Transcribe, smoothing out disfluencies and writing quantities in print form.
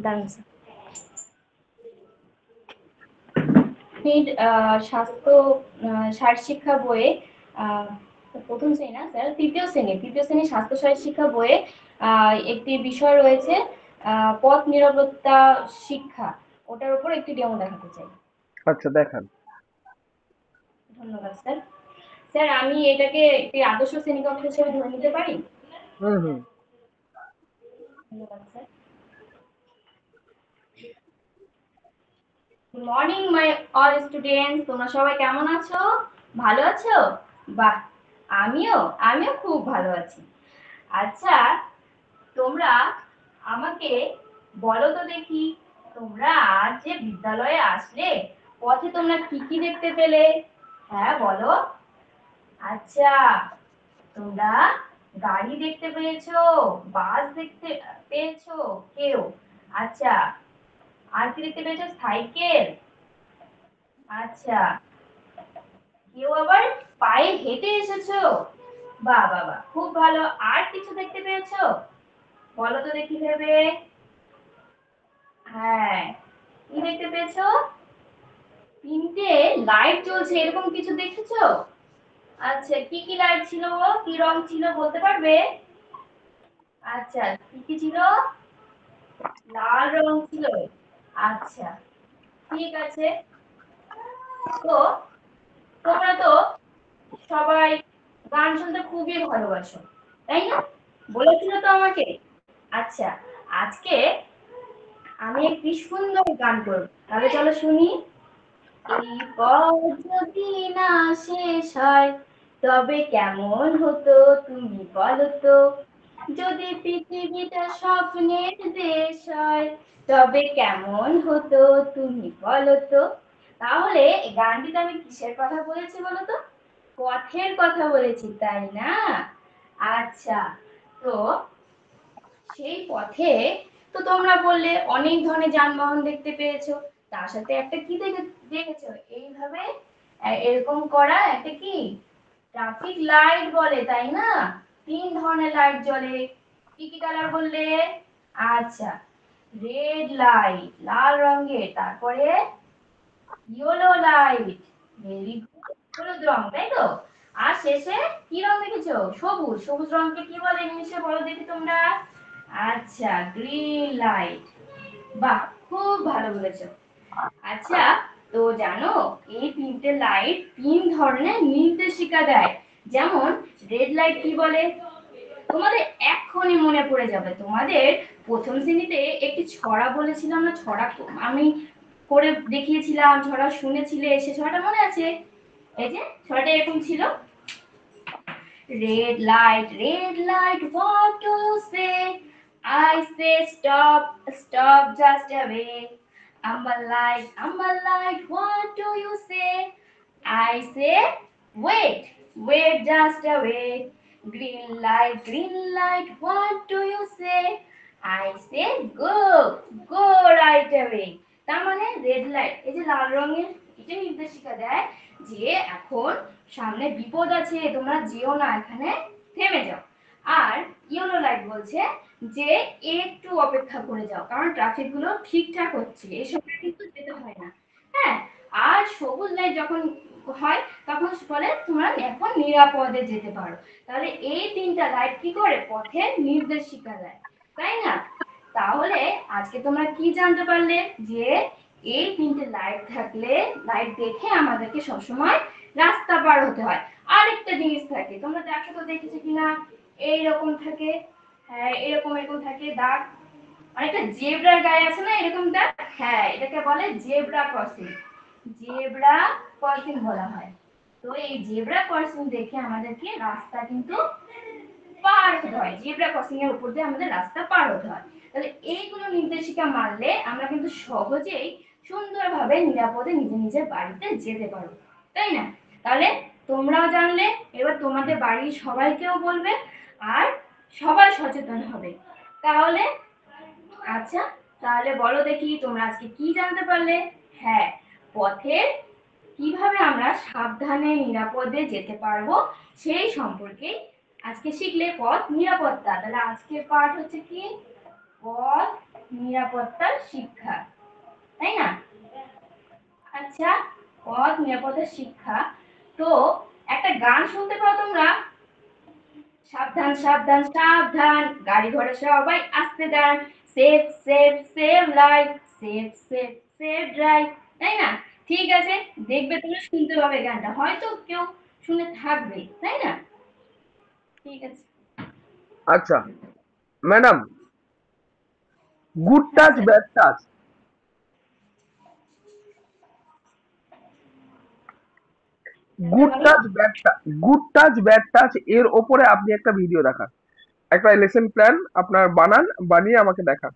দাঁড়ান স্বাস্থ্য শারীর শিক্ষা বইয়ে প্রথম শ্রেণী না স্যার, তৃতীয় শ্রেণী স্বাস্থ্য শারীর শিক্ষা বইয়ে একটি বিষয় রয়েছে পথ নিরাপত্তা শিক্ষা, ওটার উপর একটি ডেমো দেখাতে চাই। আচ্ছা, দেখান। ধন্যবাদ স্যার। স্যার, আমি এটাকে একটি আদর্শ শ্রেণীকক্ষ হিসেবে ধরে নিতে পারি? হুম হুম। ধন্যবাদ sir. Good morning my all students, তোমরা সবাই কেমন আছো? ভালো আছো? বাহ, আমিও আমিও খুব ভালো আছি। আচ্ছা, তোমরা আমাকে বলো তো দেখি, তোমরা আজ যে বিদ্যালয়ে আসলে, পথে তোমরা কি কি দেখতে পেলে? হ্যাঁ বলো। আচ্ছা, তোমরা গাড়ি দেখতে পেয়েছো, বাস দেখতে পেয়েছো কেউ? আচ্ছা, আর কি দেখতে পেয়েছো? সাইকেল। আচ্ছা, কেউ আবার পায়ে হেঁটে এসেছো। বাহ বাহ বাহ, খুব ভালো। আর কিছু দেখতে পেয়েছো? বলো তো দেখি ভেবে। হ্যাঁ, কি দেখতে পেয়েছো? তিনটে লাইট জ্বলছে, এরকম কিছু দেখেছো? আচ্ছা, কি কি লাইট ছিল, কি রং ছিল বলতে পারবে? আচ্ছা, কি কি ছিল? লাল রং ছিল। আচ্ছা, ঠিক আছে। তো তোমরা তো সবাই গান শুনতে খুবই ভালোবাসো, তাই না? বলেছিল তো আমাকে। আচ্ছা, আজকে আমি একটি সুন্দর গান করব, তাহলে চলো শুনি। এই পথ যদি না শেষ হয়, তবে কেমন হতো তুমি বলো তো? যদি পৃথিবীটা স্বপ্নের দেশ হয়, তবে কেমন হতো তুমি বলো তো? তাহলে এই গানটিতে আমি কিসের কথা বলেছি বলো তো? পথের কথা বলেছি, তাই না? আচ্ছা, তো সেই পথে তো তোমরা বললে অনেক ধরনের যানবাহন দেখতে পেয়েছো, তার সাথে একটা কি দেখেছো এইভাবে এরকম করা একটা কি ট্রাফিক লাইট বলে, তাই না? তিন ধরনের লাইট জ্বলে। কি কি কালার বললে? আচ্ছা, রেড লাইট লাল রঙের, তারপরে ইয়েলো লাইট ভেরি গুড হলুদ রং, তাই তো? আর শেষে কি রং দেখেছো? সবুজ। সবুজ রংকে কি বলে ইংলিশে বলো দেখি তোমরা? আচ্ছা, গ্রিন লাইট। বাহ, খুব ভালো বলেছো। আচ্ছা, তো জানো এই তিনটে লাইট তিন ধরনের নির্দেশিকা দেয়। যেমন রেড লাইট কি বলে? তোমাদের এক্ষুনি মনে পড়ে যাবে, তোমাদের প্রথম শ্রেণীতে একটি ছড়া বলেছিলাম না, ছড়া আমি করে দেখিয়েছিলাম, ছড়া শুনেছিলে, সে ছড়াটা মনে আছে? এই যে ছড়াটা এরকম ছিল, red light, what do you say? I say stop, stop just a way. Amber light, what do you say? I say wait, wait just a way. Green light, what do you say? I say go, go right away. তার মানে red light এই যে লাল রঙের, এটা নির্দেশিকা দেয় যে এখন সামনে বিপদ আছে, তোমরা যেও না, এখানে থেমে যাও। আর ইয়েলো লাইট বলছে যে একটু অপেক্ষা করে যাও, কারণ ট্রাফিক গুলো ঠিকঠাক হচ্ছে, এই সময় কিন্তু যেতে হয় না। হ্যাঁ, আর সবুজ লাইট যখন হয় তখন বলে তোমরা এখন নিরাপদে যেতে পারো। তাহলে এই তিনটা লাইট কি করে? পথের নির্দেশিকা দেয়, তাই না? তাহলে আজকে তোমরা কি জানতে পারলে? যে এই তিনটে লাইট থাকলে, লাইট দেখে আমাদেরকে সবসময় রাস্তা পার হতে হয়। আরেকটা জিনিস থাকে, তোমরা দেখো তো, দেখেছো কিনা, এইরকম থাকে, হ্যাঁ এরকম এরকম থাকে দাগ, অনেকটা জেব্রার গায়ে আছে না এরকম দাগ, হ্যাঁ এটাকে বলে জেব্রা ক্রসিং। জেব্রা ক্রসিং বলা হয়। তো এই জেব্রা ক্রসিং দেখে আমাদেরকে রাস্তা কিন্তু পার হতে হয়, জেব্রা ক্রসিং এর উপর দিয়ে আমাদের রাস্তা পার হতে হয়। তাহলে এইগুলো নির্দেশিকা মানলে আমরা কিন্তু সহজেই সুন্দরভাবে নিরাপদে নিজে নিজের বাড়িতে যেতে পারবো, তাই না? তাহলে তোমরাও জানলে, এবার তোমাদের বাড়ির সবাইকেও বলবে, আর সবাই সচেতন হবে। তাহলে আচ্ছা, তাহলে বলো দেখি তোমরা আজকে কি জানতে পারলে? হ্যাঁ, পথে কিভাবে আমরা সাবধানে নিরাপদে যেতে পারবো সেই সম্পর্কে আজকে শিখলে, পথ নিরাপত্তা। তাহলে আজকের পাঠ হচ্ছে কি? পথ নিরাপত্তার শিক্ষা, তাই না? আচ্ছা, পথ নিরাপত্তার শিক্ষা। তো একটা গান শুনতে পাও তোমরা? সাবধান সাবধান সাবধান, গাড়ি ঘোড়া সবাই আসতে দাঁড়ান, safe safe save life, safe safe save drive, তাই না? ঠিক আছে, দেখবে তুমি শুনতে পাবে গানটা, হয়তো কেউ শুনে থাকবে, তাই না? ঠিক আছে। আচ্ছা ম্যাডাম, গুড টাচ আচ্ছা, ব্যাড টাচ, আচ্ছা গুড বলো। Touch bad touch, good touch bad touch এর ওপরে আপনি একটা ভিডিও দেখান, একটা লেসন প্ল্যান আপনার বানান, বানিয়ে আমাকে দেখান।